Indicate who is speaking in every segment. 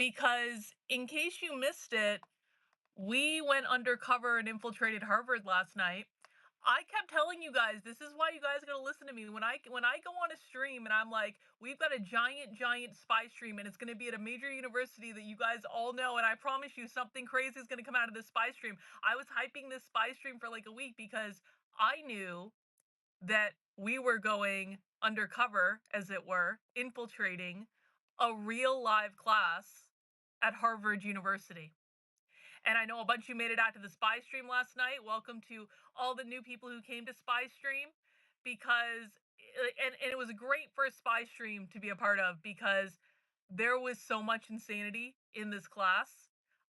Speaker 1: because in case you missed it, we went undercover and infiltrated Harvard last night. I kept telling you guys, this is why you guys gotta listen to me. When I go on a stream and I'm like, we've got a giant spy stream and it's gonna be at a major university that you guys all know, and I promise you something crazy is gonna come out of this spy stream. I was hyping this spy stream for like a week because I knew that we were going undercover, as it were, infiltrating a real live class at Harvard University. And I know a bunch of you made it out to the Spy Stream last night. Welcome to all the new people who came to Spy Stream, because and it was a great first Spy Stream to be a part of, because there was so much insanity in this class.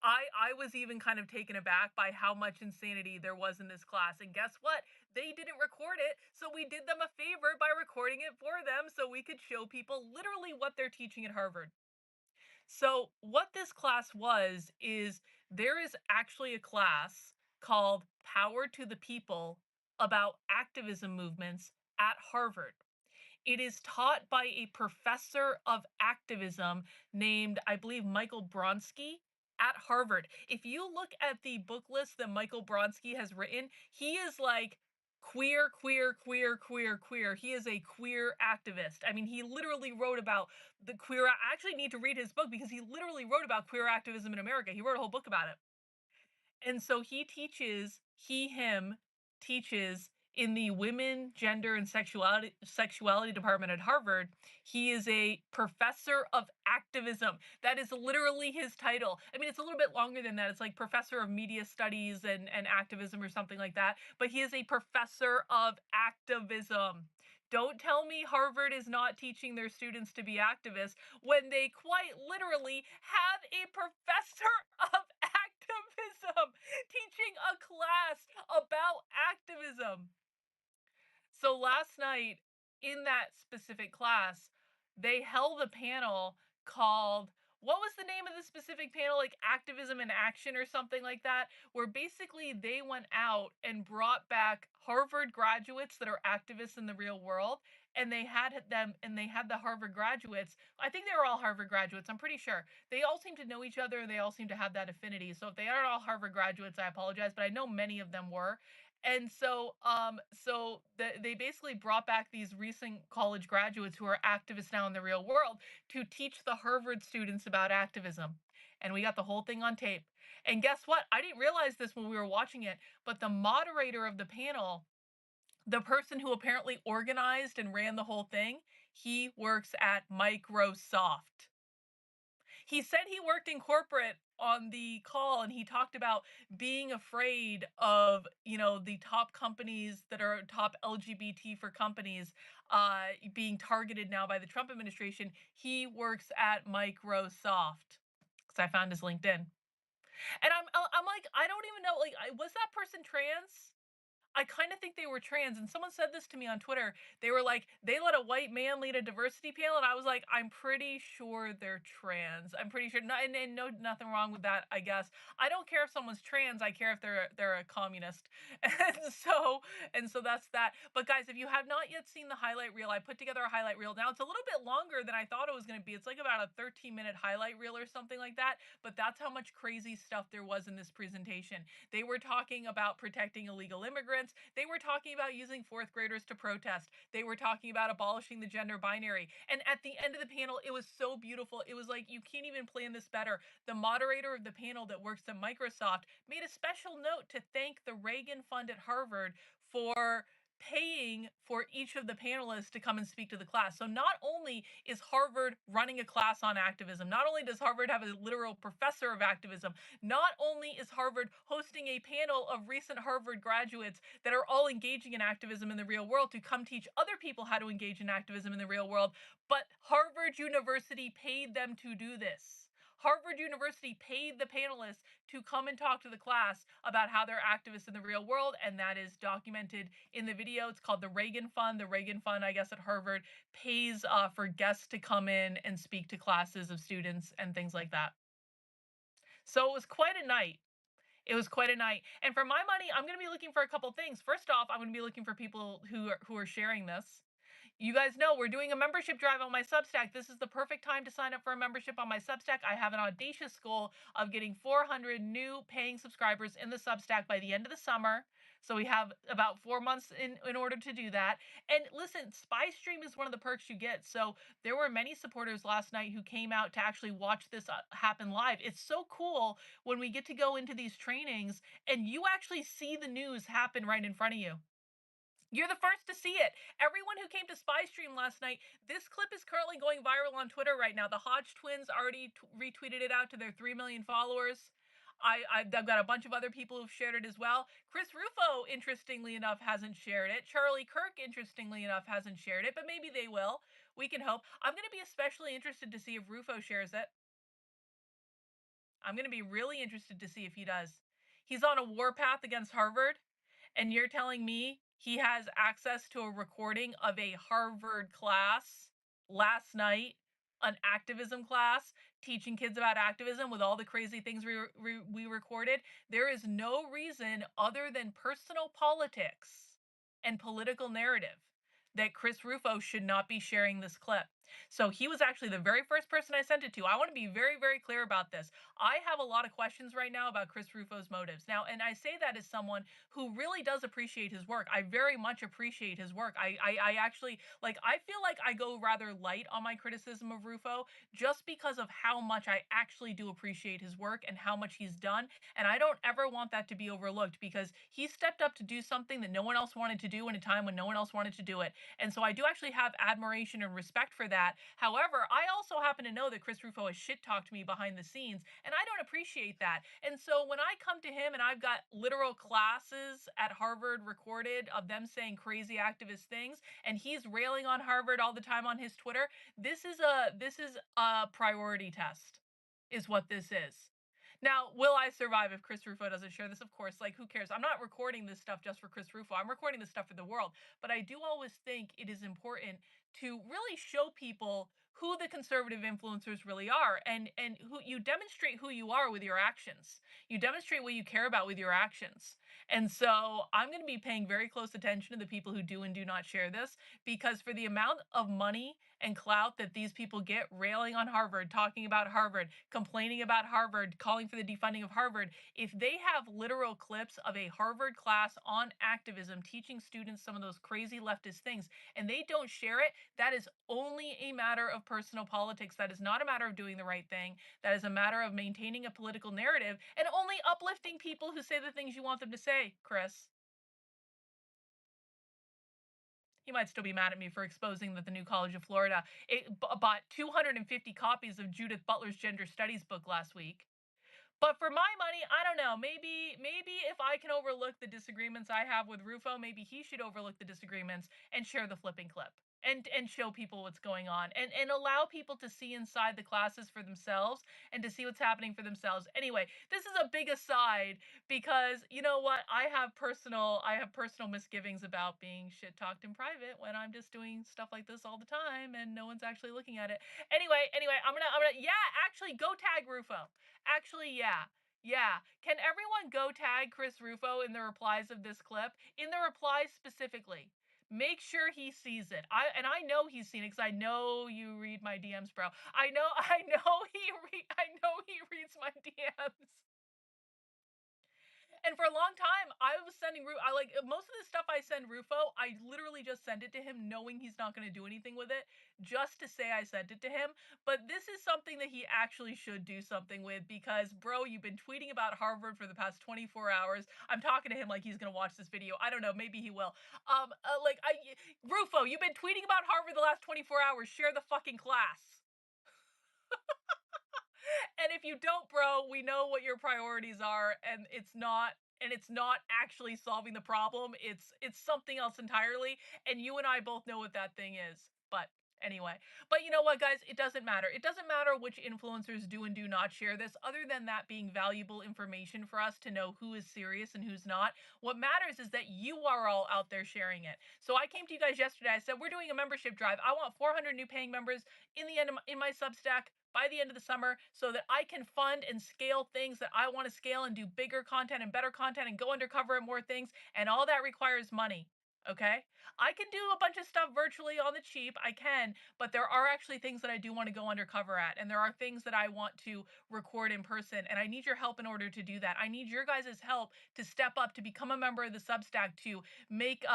Speaker 1: I was even kind of taken aback by how much insanity there was in this class. And guess what? They didn't record it, so we did them a favor by recording it for them so we could show people literally what they're teaching at Harvard. So, what this class was is there is actually a class called Power to the People about activism movements at Harvard. It is taught by a professor of activism named, I believe, Michael Bronsky at Harvard. If you look at the book list that Michael Bronsky has written, he is like queer, queer, queer, queer, queer. He is a queer activist. I mean, he literally wrote about the queer. I actually need to read his book because he literally wrote about queer activism in America. He wrote a whole book about it. And so him teaches in the women, gender, and sexuality department at Harvard. He is a professor of activism. That is literally his title. I mean, it's a little bit longer than that. It's like professor of media studies and activism or something like that. But he is a professor of activism. Don't tell me Harvard is not teaching their students to be activists when they quite literally have a professor of activism teaching a class about activism. So last night in that specific class, they held a panel called, what was the name of the specific panel? Like Activism in Action or something like that, where basically they went out and brought back Harvard graduates that are activists in the real world. And they had the Harvard graduates. I think they were all Harvard graduates. I'm pretty sure. They all seem to know each other and they all seem to have that affinity. So if they aren't all Harvard graduates, I apologize, but I know many of them were. And they basically brought back these recent college graduates who are activists now in the real world to teach the Harvard students about activism. And we got the whole thing on tape. And guess what? I didn't realize this when we were watching it, but the moderator of the panel, the person who apparently organized and ran the whole thing, he works at Microsoft. He said he worked in corporate on the call, and he talked about being afraid of, the top companies that are top LGBT for companies being targeted now by the Trump administration. He works at Microsoft, because I found his LinkedIn. And I'm like, I don't even know, like, was that person trans? I kind of think they were trans, and someone said this to me on Twitter. They were like, they let a white man lead a diversity panel, and I was like, I'm pretty sure they're trans. I'm pretty sure, and no, nothing wrong with that, I guess. I don't care if someone's trans. I care if they're a communist, and so that's that. But guys, if you have not yet seen the highlight reel, I put together a highlight reel. Now it's a little bit longer than I thought it was going to be. It's like about a 13-minute highlight reel or something like that. But that's how much crazy stuff there was in this presentation. They were talking about protecting illegal immigrants. They were talking about using fourth graders to protest. They were talking about abolishing the gender binary. And at the end of the panel, it was so beautiful. It was like, you can't even plan this better. The moderator of the panel that works at Microsoft made a special note to thank the Reagan Fund at Harvard for paying for each of the panelists to come and speak to the class. So not only is Harvard running a class on activism, not only does Harvard have a literal professor of activism, not only is Harvard hosting a panel of recent Harvard graduates that are all engaging in activism in the real world to come teach other people how to engage in activism in the real world, but Harvard University paid them to do this. Harvard University paid the panelists to come and talk to the class about how they're activists in the real world, and that is documented in the video. It's called the Reagan Fund. The Reagan Fund, I guess, at Harvard pays for guests to come in and speak to classes of students and things like that. So it was quite a night. It was quite a night. And for my money, I'm going to be looking for a couple things. First off, I'm going to be looking for people who are sharing this. You guys know we're doing a membership drive on my Substack. This is the perfect time to sign up for a membership on my Substack. I have an audacious goal of getting 400 new paying subscribers in the Substack by the end of the summer. So we have about 4 months in order to do that. And listen, Spy Stream is one of the perks you get. So there were many supporters last night who came out to actually watch this happen live. It's so cool when we get to go into these trainings and you actually see the news happen right in front of you. You're the first to see it. Everyone who came to Spy Stream last night, this clip is currently going viral on Twitter right now. The Hodge twins already retweeted it out to their 3 million followers. I've got a bunch of other people who've shared it as well. Chris Rufo, interestingly enough, hasn't shared it. Charlie Kirk, interestingly enough, hasn't shared it, but maybe they will. We can hope. I'm going to be especially interested to see if Rufo shares it. I'm going to be really interested to see if he does. He's on a warpath against Harvard. And you're telling me he has access to a recording of a Harvard class last night, an activism class, teaching kids about activism with all the crazy things we recorded? There is no reason other than personal politics and political narrative that Chris Rufo should not be sharing this clip. So he was actually the very first person I sent it to. I want to be very, very clear about this. I have a lot of questions right now about Chris Rufo's motives. Now, and I say that as someone who really does appreciate his work. I very much appreciate his work. I actually, like, I feel like I go rather light on my criticism of Rufo just because of how much I actually do appreciate his work and how much he's done. And I don't ever want that to be overlooked because he stepped up to do something that no one else wanted to do in a time when no one else wanted to do it. And so I do actually have admiration and respect for that. However, I also happen to know that Chris Rufo has shit talked me behind the scenes, and I don't appreciate that. And so when I come to him and I've got literal classes at Harvard recorded of them saying crazy activist things, and he's railing on Harvard all the time on his Twitter, this is a priority test, is what this is. Now, will I survive if Chris Rufo doesn't share this? Of course, like, who cares? I'm not recording this stuff just for Chris Rufo. I'm recording this stuff for the world. But I do always think it is important to really show people who the conservative influencers really are, and who you demonstrate who you are with your actions. You demonstrate what you care about with your actions. And so I'm going to be paying very close attention to the people who do and do not share this, because for the amount of money and clout that these people get railing on Harvard, talking about Harvard, complaining about Harvard, calling for the defunding of Harvard, if they have literal clips of a Harvard class on activism teaching students some of those crazy leftist things, and they don't share it, that is only a matter of personal politics. That is not a matter of doing the right thing. That is a matter of maintaining a political narrative and only uplifting people who say the things you want them to say, Chris. He might still be mad at me for exposing that the New College of Florida bought 250 copies of Judith Butler's gender studies book last week. But for my money, I don't know. Maybe if I can overlook the disagreements I have with Rufo, maybe he should overlook the disagreements and share the flipping clip and show people what's going on and allow people to see inside the classes for themselves and to see what's happening for themselves. Anyway, this is a big aside because you know what? I have personal misgivings about being shit talked in private when I'm just doing stuff like this all the time and no one's actually looking at it. Anyway, I'm gonna yeah, actually go tag Rufo. Actually, yeah. Yeah. Can everyone go tag Chris Rufo in the replies of this clip? In the replies specifically. Make sure he sees it. I know he's seen it because I know you read my DMs, bro. I know he reads my DMs. And for a long time, I was sending I like most of the stuff I send Rufo, I literally just send it to him knowing he's not going to do anything with it, just to say I sent it to him. But this is something that he actually should do something with because, bro, you've been tweeting about Harvard for the past 24 hours. I'm talking to him like he's going to watch this video. I don't know, maybe he will. Rufo, you've been tweeting about Harvard the last 24 hours. Share the fucking class. And if you don't, bro, we know what your priorities are, and it's not actually solving the problem. It's something else entirely, and you and I both know what that thing is. But anyway, but you know what, guys? It doesn't matter. It doesn't matter which influencers do and do not share this, other than that being valuable information for us to know who is serious and who's not. What matters is that you are all out there sharing it. So I came to you guys yesterday. I said, we're doing a membership drive. I want 400 new paying members in the end in my Substack by the end of the summer so that I can fund and scale things that I want to scale and do bigger content and better content and go undercover at more things. And all that requires money. Okay? I can do a bunch of stuff virtually on the cheap. I can, but there are actually things that I do want to go undercover at. And there are things that I want to record in person. And I need your help in order to do that. I need your guys' help to step up, to become a member of the Substack, to make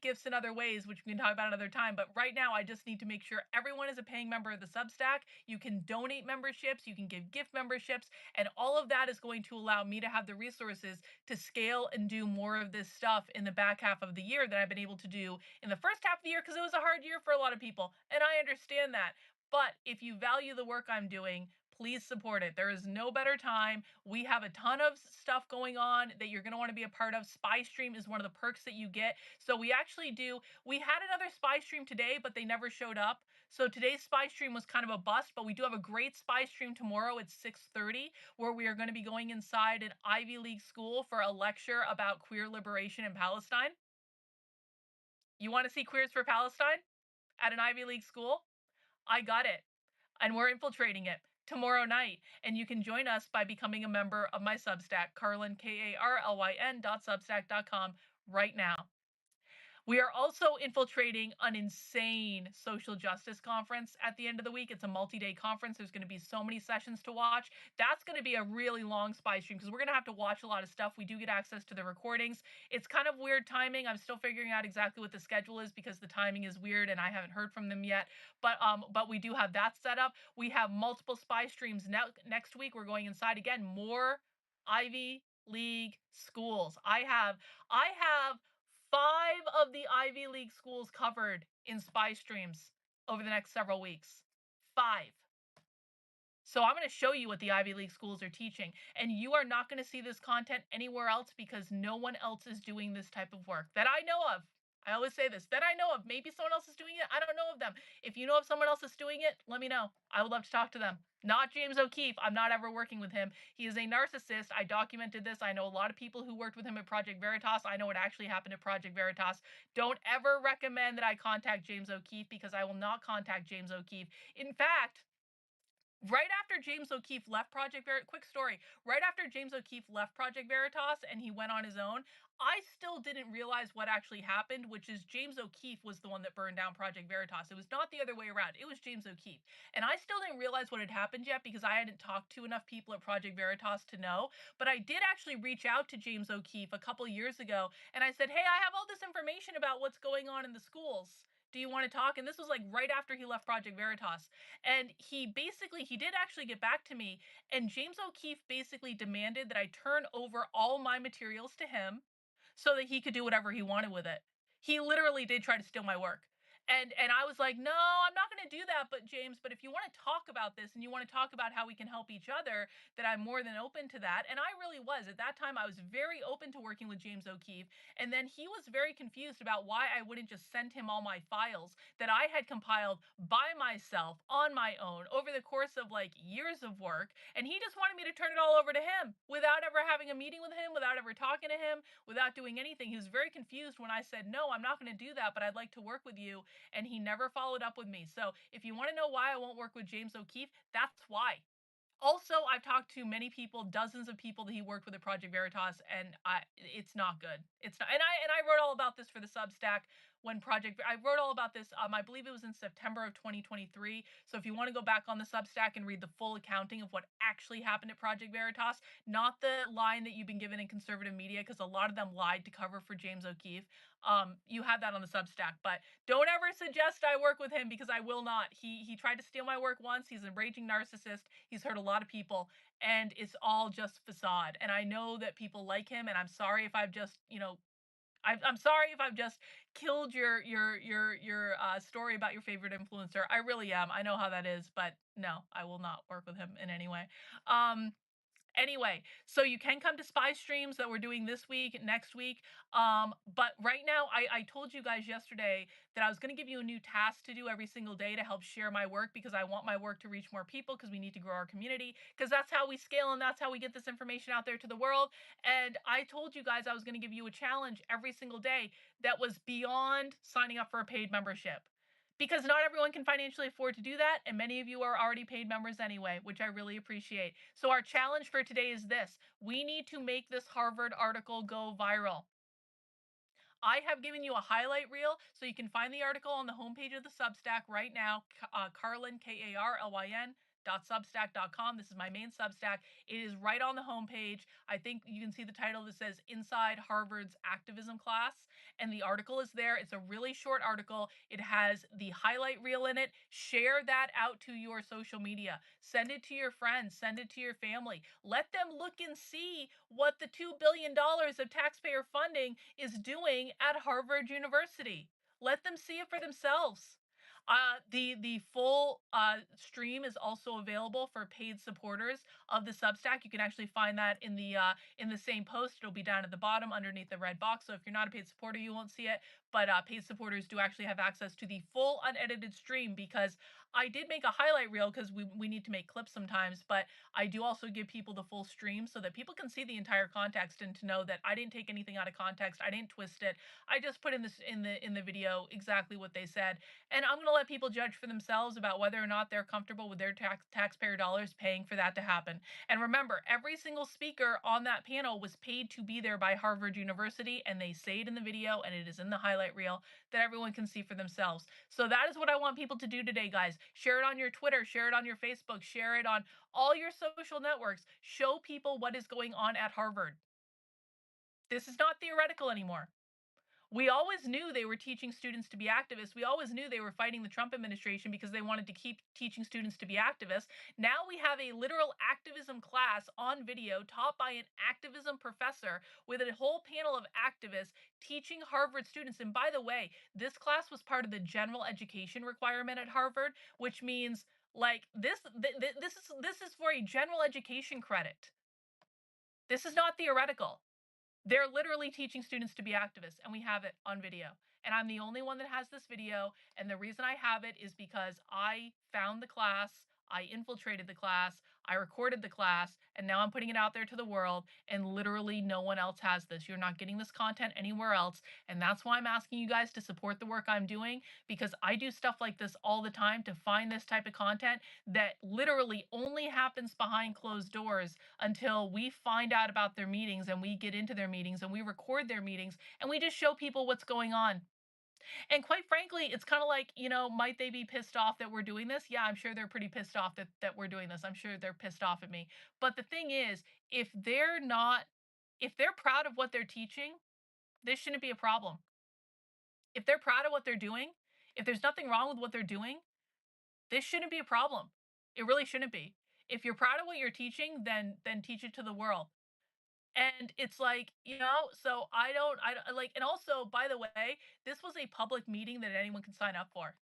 Speaker 1: gifts in other ways, which we can talk about another time. But right now I just need to make sure everyone is a paying member of the Substack. You can donate memberships, you can give gift memberships, and all of that is going to allow me to have the resources to scale and do more of this stuff in the back half of the year that I've been able to do in the first half of the year, because it was a hard year for a lot of people. And I understand that. But if you value the work I'm doing, please support it. There is no better time. We have a ton of stuff going on that you're going to want to be a part of. Spy Stream is one of the perks that you get. So we actually do. We had another Spy Stream today, but they never showed up. So today's Spy Stream was kind of a bust, but we do have a great Spy Stream tomorrow at 6:30, where we are going to be going inside an Ivy League school for a lecture about queer liberation in Palestine. You want to see Queers for Palestine at an Ivy League school? I got it. And we're infiltrating it tomorrow night. And you can join us by becoming a member of my Substack, Karlyn, Karlyn.substack.com, right now. We are also infiltrating an insane social justice conference at the end of the week. It's a multi-day conference. There's going to be so many sessions to watch. That's going to be a really long Spy Stream because we're going to have to watch a lot of stuff. We do get access to the recordings. It's kind of weird timing. I'm still figuring out exactly what the schedule is because the timing is weird and I haven't heard from them yet. But we do have that set up. We have multiple Spy Streams next week. We're going inside again, more Ivy League schools. I have 5 of the Ivy League schools covered in Spy Streams over the next several weeks. 5. So I'm going to show you what the Ivy League schools are teaching. And you are not going to see this content anywhere else because no one else is doing this type of work that I know of. I always say this, that I know of. Maybe someone else is doing it. I don't know of them. If you know of someone else is doing it, let me know. I would love to talk to them. Not James O'Keefe. I'm not ever working with him. He is a narcissist. I documented this. I know a lot of people who worked with him at Project Veritas. I know what actually happened at Project Veritas. Don't ever recommend that I contact James O'Keefe because I will not contact James O'Keefe. In fact, right after James O'Keefe left Project Veritas, quick story. Right after James O'Keefe left Project Veritas and he went on his own, I still didn't realize what actually happened, which is James O'Keefe was the one that burned down Project Veritas. It was not the other way around. It was James O'Keefe. And I still didn't realize what had happened yet because I hadn't talked to enough people at Project Veritas to know. But I did actually reach out to James O'Keefe a couple years ago and I said, hey, I have all this information about what's going on in the schools. Do you want to talk? And this was like right after he left Project Veritas. And he did actually get back to me. And James O'Keefe basically demanded that I turn over all my materials to him so that he could do whatever he wanted with it. He literally did try to steal my work. And I was like, no, I'm not going to do that. But James, but if you want to talk about this and you want to talk about how we can help each other, that I'm more than open to that. And I really was. At that time, I was very open to working with James O'Keefe. And then he was very confused about why I wouldn't just send him all my files that I had compiled by myself on my own over the course of like years of work. And he just wanted me to turn it all over to him without ever having a meeting with him, without ever talking to him, without doing anything. He was very confused when I said, no, I'm not going to do that, but I'd like to work with you. And he never followed up with me. So if you want to know why I won't work with James O'Keefe, that's why. Also, I've talked to many people, dozens of people that he worked with at Project Veritas, and it's not good. It's not, and I wrote all about this for the Substack when I wrote all about this. I believe it was in September of 2023. So if you want to go back on the Substack and read the full accounting of what actually happened at Project Veritas, not the line that you've been given in conservative media, because a lot of them lied to cover for James O'Keefe. You have that on the Substack, but don't ever suggest I work with him because I will not. He tried to steal my work once. He's a raging narcissist. He's hurt a lot of people, and it's all just facade. And I know that people like him, and I'm sorry if I've just, I'm sorry if I've just killed your story about your favorite influencer. I really am. I know how that is, but no, I will not work with him in any way. Um, Anyway, so you can come to Spy Streams that we're doing this week, next week. But right now, I told you guys yesterday that I was going to give you a new task to do every single day to help share my work because I want my work to reach more people because we need to grow our community because that's how we scale and that's how we get this information out there to the world. And I told you guys I was going to give you a challenge every single day that was beyond signing up for a paid membership because not everyone can financially afford to do that, and many of you are already paid members anyway, which I really appreciate. So our challenge for today is this. We need to make this Harvard article go viral. I have given you a highlight reel, so you can find the article on the homepage of the Substack right now. Karlyn, Karlyn .substack.com. This is my main Substack. It is right on the homepage. I think you can see the title that says Inside Harvard's Activism Class, and the article is there. It's a really short article. It has the highlight reel in it. Share that out to your social media. Send it to your friends. Send it to your family. Let them look and see what the $2 billion of taxpayer funding is doing at Harvard University. Let them see it for themselves. The full stream is also available for paid supporters of the Substack. You can actually find that in the same post. It'll be down at the bottom underneath the red box. So if you're not a paid supporter, you won't see it. But paid supporters do actually have access to the full unedited stream, because I did make a highlight reel because we need to make clips sometimes. But I do also give people the full stream so that people can see the entire context and to know that I didn't take anything out of context. I didn't twist it. I just put in the video exactly what they said. And I'm going to let people judge for themselves about whether or not they're comfortable with their taxpayer dollars paying for that to happen. And remember, every single speaker on that panel was paid to be there by Harvard University, and they say it in the video, and it is in the highlight reel that everyone can see for themselves. So that is what I want people to do today, guys. Share it on your Twitter, share it on your Facebook, share it on all your social networks. Show people what is going on at Harvard. This is not theoretical anymore. We always knew they were teaching students to be activists. We always knew they were fighting the Trump administration because they wanted to keep teaching students to be activists. Now we have a literal activism class on video taught by an activism professor with a whole panel of activists teaching Harvard students. And by the way, this class was part of the general education requirement at Harvard, which means like this is for a general education credit. This is not theoretical. They're literally teaching students to be activists, and we have it on video. And I'm the only one that has this video. And the reason I have it is because I found the class, I infiltrated the class, I recorded the class, and now I'm putting it out there to the world. And literally no one else has this. You're not getting this content anywhere else. And that's why I'm asking you guys to support the work I'm doing, because I do stuff like this all the time to find this type of content that literally only happens behind closed doors until we find out about their meetings and we get into their meetings and we record their meetings and we just show people what's going on. And quite frankly, it's kind of like, might they be pissed off that we're doing this? Yeah, I'm sure they're pretty pissed off that we're doing this. I'm sure they're pissed off at me. But the thing is, if they're proud of what they're teaching, this shouldn't be a problem. If they're proud of what they're doing, if there's nothing wrong with what they're doing, this shouldn't be a problem. It really shouldn't be. If you're proud of what you're teaching, then teach it to the world. And it's like, so I like, and also, by the way, this was a public meeting that anyone can sign up for.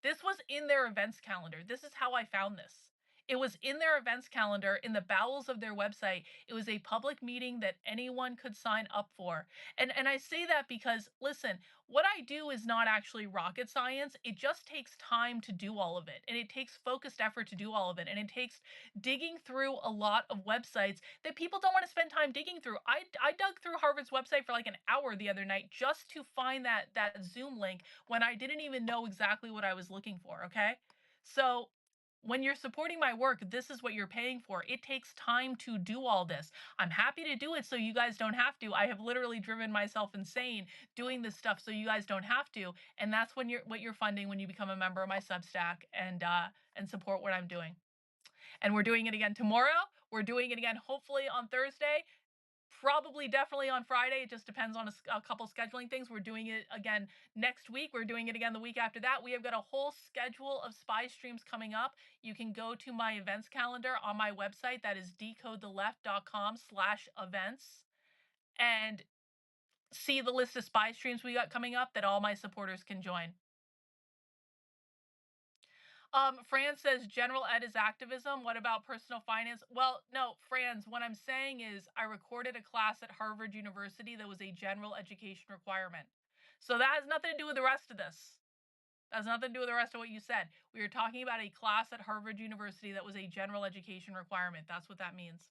Speaker 1: This was in their events calendar. This is how I found this. It was in their events calendar in the bowels of their website. It was a public meeting that anyone could sign up for. And I say that because, listen, what I do is not actually rocket science. It just takes time to do all of it. And it takes focused effort to do all of it. And it takes digging through a lot of websites that people don't want to spend time digging through. I dug through Harvard's website for like an hour the other night just to find that Zoom link when I didn't even know exactly what I was looking for, okay? So when you're supporting my work, this is what you're paying for. It takes time to do all this. I'm happy to do it so you guys don't have to. I have literally driven myself insane doing this stuff so you guys don't have to. And that's what you're funding when you become a member of my Substack and support what I'm doing. And we're doing it again tomorrow. We're doing it again hopefully on Thursday. Probably definitely on Friday. It just depends on a couple scheduling things. We're doing it again next week. We're doing it again the week after that. We have got a whole schedule of spy streams coming up. You can go to my events calendar on my website. That is decodetheleft.com/events, and see the list of spy streams we got coming up that all my supporters can join. Fran says general ed is activism. What about personal finance? Well, no, Franz, what I'm saying is I recorded a class at Harvard University that was a general education requirement. So that has nothing to do with the rest of this. That has nothing to do with the rest of what you said. We were talking about a class at Harvard University that was a general education requirement. That's what that means.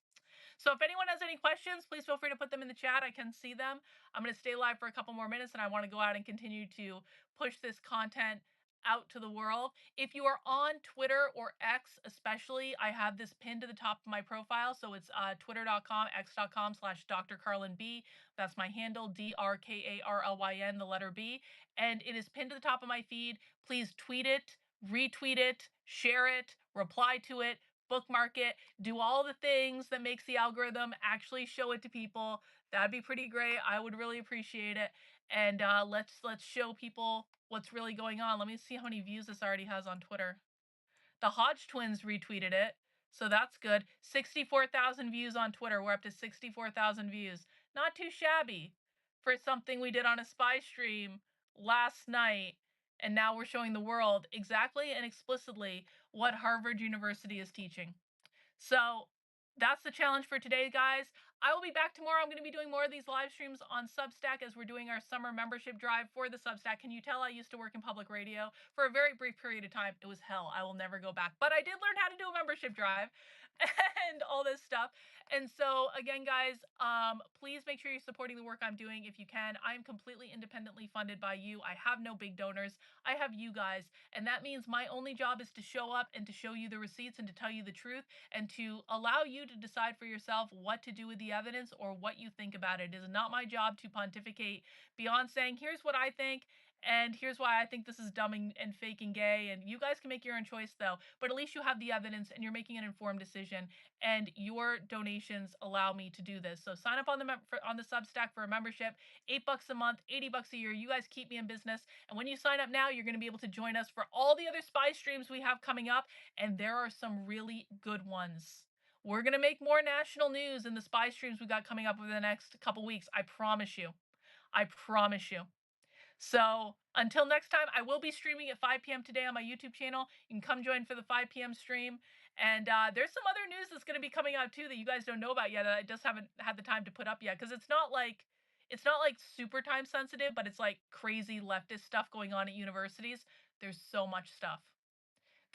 Speaker 1: So if anyone has any questions, please feel free to put them in the chat. I can see them. I'm going to stay live for a couple more minutes, and I want to go out and continue to push this content out to the world. If you are on Twitter or X, especially, I have this pinned to the top of my profile. So it's twitter.com, x.com/Dr. Karlyn B. That's my handle, DRKARLYN, the letter B. And it is pinned to the top of my feed. Please tweet it, retweet it, share it, reply to it, bookmark it, do all the things that makes the algorithm actually show it to people. That'd be pretty great. I would really appreciate it. And let's show people what's really going on. Let me see how many views this already has on Twitter. The Hodge twins retweeted it, so that's good. 64,000 views on Twitter. We're up to 64,000 views. Not too shabby for something we did on a spy stream last night, and now we're showing the world exactly and explicitly what Harvard University is teaching. So that's the challenge for today, guys. I will be back tomorrow. I'm going to be doing more of these live streams on Substack as we're doing our summer membership drive for the Substack. Can you tell I used to work in public radio for a very brief period of time? It was hell. I will never go back. But I did learn how to do a membership drive and all this stuff. And so again, guys, please make sure you're supporting the work I'm doing if you can. I'm completely independently funded by you. I have no big donors. I have you guys. And that means my only job is to show up and to show you the receipts and to tell you the truth and to allow you to decide for yourself what to do with the evidence or what you think about it. It is not my job to pontificate beyond saying, here's what I think, and here's why I think this is dumb and fake and gay. And you guys can make your own choice, though. But at least you have the evidence and you're making an informed decision. And your donations allow me to do this. So sign up on the Substack for a membership, $8 a month, $80 a year. You guys keep me in business. And when you sign up now, you're going to be able to join us for all the other spy streams we have coming up. And there are some really good ones. We're going to make more national news in the spy streams we got coming up over the next couple weeks. I promise you. I promise you. So until next time, I will be streaming at 5 p.m. today on my YouTube channel. You can come join for the 5 p.m. stream. And there's some other news that's going to be coming out too that you guys don't know about yet that I just haven't had the time to put up yet, because it's not like super time sensitive, but it's like crazy leftist stuff going on at universities. There's so much stuff.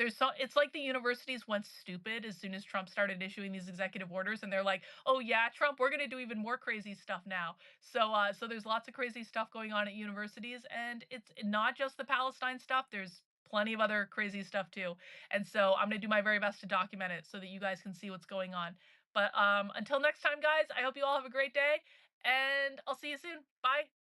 Speaker 1: It's like the universities went stupid as soon as Trump started issuing these executive orders, and they're like, oh yeah, Trump, we're going to do even more crazy stuff now. So there's lots of crazy stuff going on at universities, and it's not just the Palestine stuff. There's plenty of other crazy stuff too. And so I'm going to do my very best to document it so that you guys can see what's going on. But until next time, guys, I hope you all have a great day, and I'll see you soon. Bye.